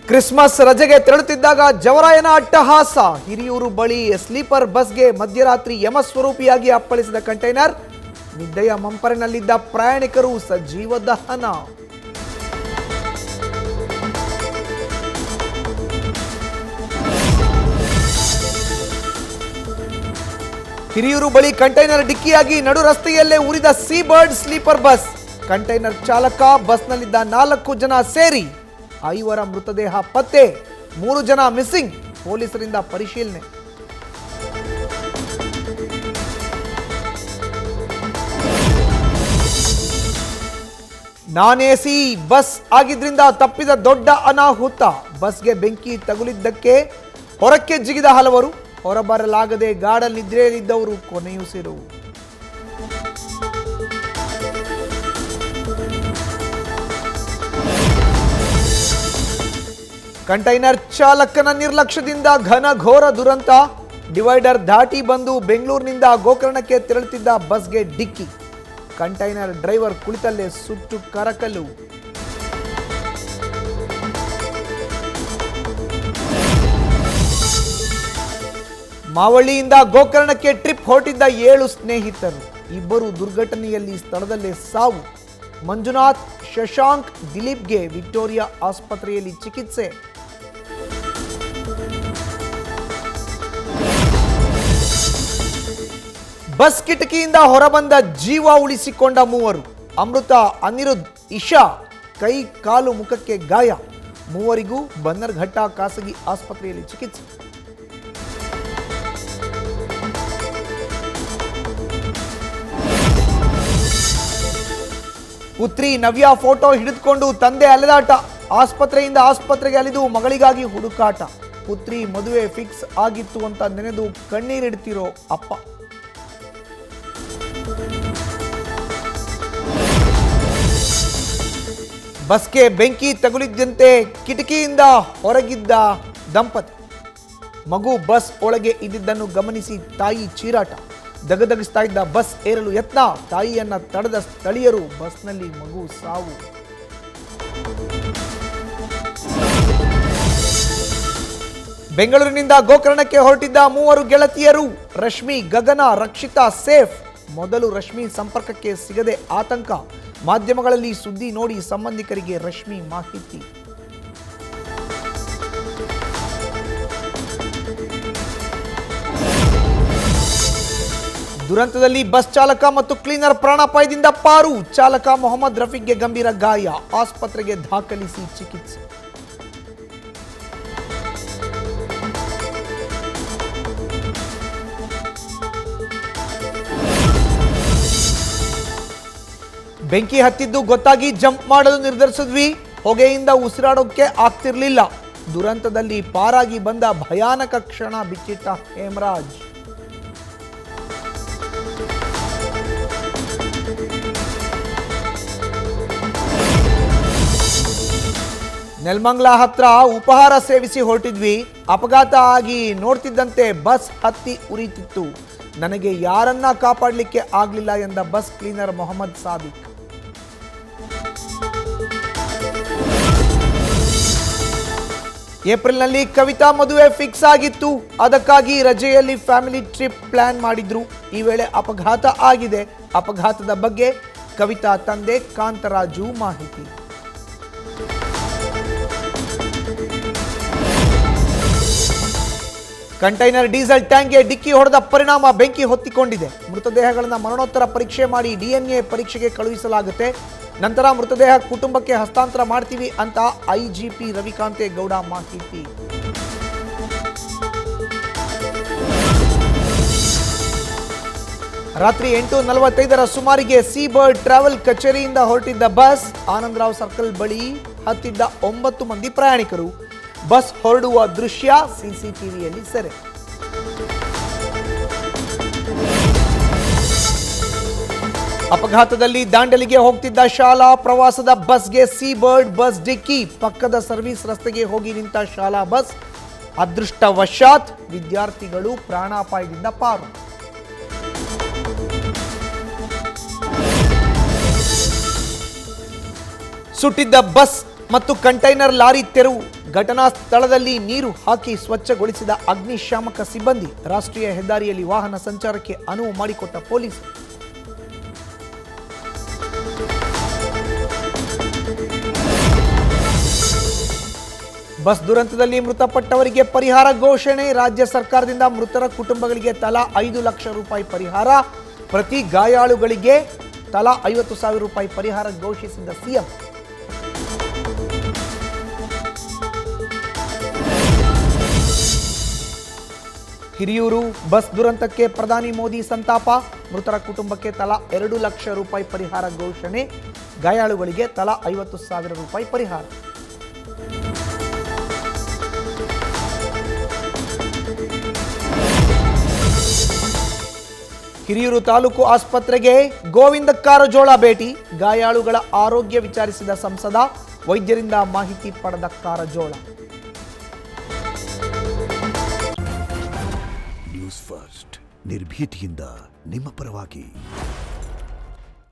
Christmas ರಜೆಗೆ ತೆರಳುತ್ತಿದ್ದಾಗ ಜವರಾಯನ ಅಟ್ಟಹಾಸ. ಹಿರಿಯೂರು ಬಳಿ sleeper ಬಸ್ಗೆ ಮಧ್ಯರಾತ್ರಿ ಯಮಸ್ವರೂಪಿಯಾಗಿ ಅಪ್ಪಳಿಸಿದ ಕಂಟೈನರ್. ನಿದ್ದೆಯ ಮಂಪರಿನಲ್ಲಿದ್ದ ಪ್ರಯಾಣಿಕರು ಸಜೀವ ದಹನ. ಹಿರಿಯೂರು ಬಳಿ ಕಂಟೈನರ್ ಡಿಕ್ಕಿಯಾಗಿ ನಡು ರಸ್ತೆಯಲ್ಲೇ ಉರಿದ Sea Bird sleeper bus. Container ಚಾಲಕ, ಬಸ್ನಲ್ಲಿದ್ದ 4 ಜನ ಸೇರಿ 5 ಮೃತದೇಹ ಪತ್ತೆ, 3 ಜನ ಮಿಸ್ಸಿಂಗ್. ಪೊಲೀಸರಿಂದ ಪರಿಶೀಲನೆ. ನಾನ್ ಎಸಿ ಬಸ್ ಆಗಿದ್ರಿಂದ ತಪ್ಪಿದ ದೊಡ್ಡ ಅನಾಹುತ. ಬಸ್ಗೆ ಬೆಂಕಿ ತಗುಲಿದ್ದಕ್ಕೆ ಹೊರಕ್ಕೆ ಜಿಗಿದ ಹಲವರು. ಹೊರಬರಲಾಗದೆ ಗಾಢ ನಿದ್ರೆಯಲ್ಲಿದ್ದವರು ಕೊನೆಯುಸಿರು. ಕಂಟೈನರ್ ಚಾಲಕನ ನಿರ್ಲಕ್ಷ್ಯದಿಂದ ಘನಘೋರ ದುರಂತ. ಡಿವೈಡರ್ ದಾಟಿ ಬಂದು ಬೆಂಗಳೂರಿನಿಂದ ಗೋಕರ್ಣಕ್ಕೆ ತೆರಳುತ್ತಿದ್ದ ಬಸ್ಗೆ ಡಿಕ್ಕಿ. ಕಂಟೈನರ್ ಡ್ರೈವರ್ ಕುಳಿತಲ್ಲೇ ಸುಟ್ಟು ಕರಕಲು. ಮಾವಳ್ಳಿಯಿಂದ ಗೋಕರ್ಣಕ್ಕೆ ಟ್ರಿಪ್ ಹೊರಟಿದ್ದ 7 ಸ್ನೇಹಿತರು. 2 ದುರ್ಘಟನೆಯಲ್ಲಿ ಸ್ಥಳದಲ್ಲೇ ಸಾವು. ಮಂಜುನಾಥ್, ಶಶಾಂಕ್, ದಿಲೀಪ್ಗೆ ವಿಕ್ಟೋರಿಯಾ ಆಸ್ಪತ್ರೆಯಲ್ಲಿ ಚಿಕಿತ್ಸೆ. ಬಸ್ ಕಿಟಕಿಯಿಂದ ಹೊರಬಂದ ಜೀವ ಉಳಿಸಿಕೊಂಡ 3. ಅಮೃತ, ಅನಿರುದ್ಧ್, ಇಶಾ ಕೈ, ಕಾಲು, ಮುಖಕ್ಕೆ ಗಾಯ. 3 ಬನ್ನರ್ಘಟ್ಟ ಖಾಸಗಿ ಆಸ್ಪತ್ರೆಯಲ್ಲಿ ಚಿಕಿತ್ಸೆ. ಪುತ್ರಿ ನವ್ಯಾ ಫೋಟೋ ಹಿಡಿದುಕೊಂಡು ತಂದೆ ಅಲೆದಾಟ. ಆಸ್ಪತ್ರೆಯಿಂದ ಆಸ್ಪತ್ರೆಗೆ ಅಲಿದು ಮಗಳಿಗಾಗಿ ಹುಡುಕಾಟ. ಪುತ್ರಿ ಮದುವೆ ಫಿಕ್ಸ್ ಆಗಿತ್ತು ಅಂತ ನೆನೆದು ಕಣ್ಣೀರಿಡ್ತಿರೋ ಅಪ್ಪ. ಬಸ್ಗೆ ಬೆಂಕಿ ತಗುಲಿದ್ದಂತೆ ಕಿಟಕಿಯಿಂದ ಹೊರಗಿದ್ದ ದಂಪತಿ. ಮಗು ಬಸ್ ಒಳಗೆ ಇದ್ದಿದ್ದನ್ನು ಗಮನಿಸಿ ತಾಯಿ ಚೀರಾಟ. ದಗದಗಿಸ್ತಾ ಇದ್ದ ಬಸ್ ಏರಲು ಯತ್ನ. ತಾಯಿಯನ್ನ ತಡೆದ ಸ್ಥಳೀಯರು. ಬಸ್ನಲ್ಲಿ ಮಗು ಸಾವು. ಬೆಂಗಳೂರಿನಿಂದ ಗೋಕರ್ಣಕ್ಕೆ ಹೊರಟಿದ್ದ 3 ಗೆಳತಿಯರು. ರಶ್ಮಿ, ಗಗನ, ರಕ್ಷಿತಾ ಸೇಫ್. ಮೊದಲು ರಶ್ಮಿ ಸಂಪರ್ಕಕ್ಕೆ ಸಿಗದೆ ಆತಂಕ. ಮಾಧ್ಯಮಗಳಲ್ಲಿ ಸುದ್ದಿ ನೋಡಿ ಸಂಬಂಧಿಕರಿಗೆ ರಶ್ಮಿ ಮಾಹಿತಿ. ದುರಂತದಲ್ಲಿ ಬಸ್ ಚಾಲಕ ಮತ್ತು ಕ್ಲೀನರ್ ಪ್ರಾಣಾಪಾಯದಿಂದ ಪಾರು. ಚಾಲಕ ಮೊಹಮ್ಮದ್ ರಫೀಕ್ಗೆ ಗಂಭೀರ ಗಾಯ. ಆಸ್ಪತ್ರೆಗೆ ದಾಖಲಿಸಿ ಚಿಕಿತ್ಸೆ. ಬೆಂಕಿ ಹತ್ತಿದ್ದು ಗೊತ್ತಾಗಿ ಜಂಪ್ ಮಾಡಲು ನಿರ್ಧರಿಸಿದ್ವಿ. ಹೊಗೆಯಿಂದ ಉಸಿರಾಡೋಕೆ ಆಗ್ತಿರ್ಲಿಲ್ಲ. ದುರಂತದಲ್ಲಿ ಪಾರಾಗಿ ಬಂದ ಭಯಾನಕ ಕ್ಷಣ ಬಿಚ್ಚಿಟ್ಟ ಹೇಮರಾಜ್. ನೆಲಮಂಗಲ ಹತ್ರ ಉಪಹಾರ ಸೇವಿಸಿ ಹೊರಟಿದ್ವಿ. ಅಪಘಾತ ಆಗಿ ನೋಡ್ತಿದ್ದಂತೆ ಬಸ್ ಹತ್ತಿ ಉರಿತಿತ್ತು. ನನಗೆ ಯಾರನ್ನ ಕಾಪಾಡಲಿಕ್ಕೆ ಆಗಲಿಲ್ಲ ಎಂದ ಬಸ್ ಕ್ಲೀನರ್ ಮೊಹಮ್ಮದ್ ಸಾದಿಕ್. ಏಪ್ರಿಲ್ನಲ್ಲಿ ಕವಿತಾ ಮದುವೆ ಫಿಕ್ಸ್ ಆಗಿತ್ತು. ಅದಕ್ಕಾಗಿ ರಜೆಯಲ್ಲಿ ಫ್ಯಾಮಿಲಿ ಟ್ರಿಪ್ ಪ್ಲಾನ್ ಮಾಡಿದ್ರು. ಈ ವೇಳೆ ಅಪಘಾತ ಆಗಿದೆ. ಅಪಘಾತದ ಬಗ್ಗೆ ಕವಿತಾ ತಂದೆ ಕಾಂತರಾಜು ಮಾಹಿತಿ. ಕಂಟೈನರ್ ಡೀಸೆಲ್ ಟ್ಯಾಂಕ್ಗೆ ಡಿಕ್ಕಿ ಹೊಡೆದ ಪರಿಣಾಮ ಬೆಂಕಿ ಹೊತ್ತಿಕೊಂಡಿದೆ. ಮೃತದೇಹಗಳನ್ನು ಮರಣೋತ್ತರ ಪರೀಕ್ಷೆ ಮಾಡಿ DNA ಪರೀಕ್ಷೆಗೆ ಕಳುಹಿಸಲಾಗುತ್ತೆ. ನಂತರ ಮೃತದೇಹ ಕುಟುಂಬಕ್ಕೆ ಹಸ್ತಾಂತರ ಮಾಡ್ತೀವಿ ಅಂತ IGP ರವಿಕಾಂತೇಗೌಡ ಮಾಹಿತಿ. ರಾತ್ರಿ 8:45 ಸುಮಾರಿಗೆ ಸೀ ಬರ್ಡ್ ಟ್ರಾವೆಲ್ ಕಚೇರಿಯಿಂದ ಹೊರಟಿದ್ದ ಬಸ್ ಆನಂದರಾವ್ ಸರ್ಕಲ್ ಬಳಿ ಹತ್ತಿದ್ದ 9 ಮಂದಿ ಪ್ರಯಾಣಿಕರು. ಬಸ್ ಹೊರಡುವ ದೃಶ್ಯ CCTVಯಲ್ಲಿ ಸೆರೆ. ಅಪಘಾತದಲ್ಲಿ ದಾಂಡೇಲಿಗೆ ಹೋಗ್ತಿದ್ದ ಶಾಲಾ ಪ್ರವಾಸದ ಬಸ್ಗೆ ಸೀ ಬರ್ಡ್ ಬಸ್ ಡಿಕ್ಕಿ. ಪಕ್ಕದ ಸರ್ವಿಸ್ ರಸ್ತೆಗೆ ಹೋಗಿ ನಿಂತ ಶಾಲಾ ಬಸ್. ಅದೃಷ್ಟವಶಾತ್ ವಿದ್ಯಾರ್ಥಿಗಳು ಪ್ರಾಣಾಪಾಯದಿಂದ ಪಾರು. ಸುಟ್ಟಿದ್ದ ಬಸ್ ಮತ್ತು ಕಂಟೈನರ್ ಲಾರಿ ತೆರವು. ಘಟನಾ ಸ್ಥಳದಲ್ಲಿ ನೀರು ಹಾಕಿ ಸ್ವಚ್ಛಗೊಳಿಸಿದ ಅಗ್ನಿಶಾಮಕ ಸಿಬ್ಬಂದಿ. ರಾಷ್ಟ್ರೀಯ ಹೆದ್ದಾರಿಯಲ್ಲಿ ವಾಹನ ಸಂಚಾರಕ್ಕೆ ಅನುವು ಮಾಡಿಕೊಟ್ಟ ಪೊಲೀಸರು. ಬಸ್ ದುರಂತದಲ್ಲಿ ಮೃತಪಟ್ಟವರಿಗೆ ಪರಿಹಾರ ಘೋಷಣೆ. ರಾಜ್ಯ ಸರ್ಕಾರದಿಂದ ಮೃತರ ಕುಟುಂಬಗಳಿಗೆ ತಲಾ 5 ಲಕ್ಷ ರೂಪಾಯಿ ಪರಿಹಾರ. ಪ್ರತಿ ಗಾಯಾಳುಗಳಿಗೆ ತಲಾ 50,000 ರೂಪಾಯಿ ಪರಿಹಾರ ಘೋಷಿಸಿದ ಸಿಎಂ. ಹಿರಿಯೂರು ಬಸ್ ದುರಂತಕ್ಕೆ ಪ್ರಧಾನಿ ಮೋದಿ ಸಂತಾಪ. ಮೃತರ ಕುಟುಂಬಕ್ಕೆ ತಲಾ 2 ಲಕ್ಷ ರೂಪಾಯಿ ಪರಿಹಾರ ಘೋಷಣೆ. ಗಾಯಾಳುಗಳಿಗೆ ತಲಾ 50,000 ರೂಪಾಯಿ ಪರಿಹಾರ. ಹಿರಿಯೂರು ತಾಲೂಕು ಆಸ್ಪತ್ರೆಗೆ ಗೋವಿಂದ ಕಾರಜೋಳ ಭೇಟಿ. ಗಾಯಾಳುಗಳ ಆರೋಗ್ಯ ವಿಚಾರಿಸಿದ ಸಂಸದ. ವೈದ್ಯರಿಂದ ಮಾಹಿತಿ ಪಡೆದ ಕಾರಜೋಳ. ನ್ಯೂಸ್ ಫಸ್ಟ್ ನಿರ್ಭೀತಿಯಿಂದ ನಿಮ್ಮ ಪರವಾಗಿ.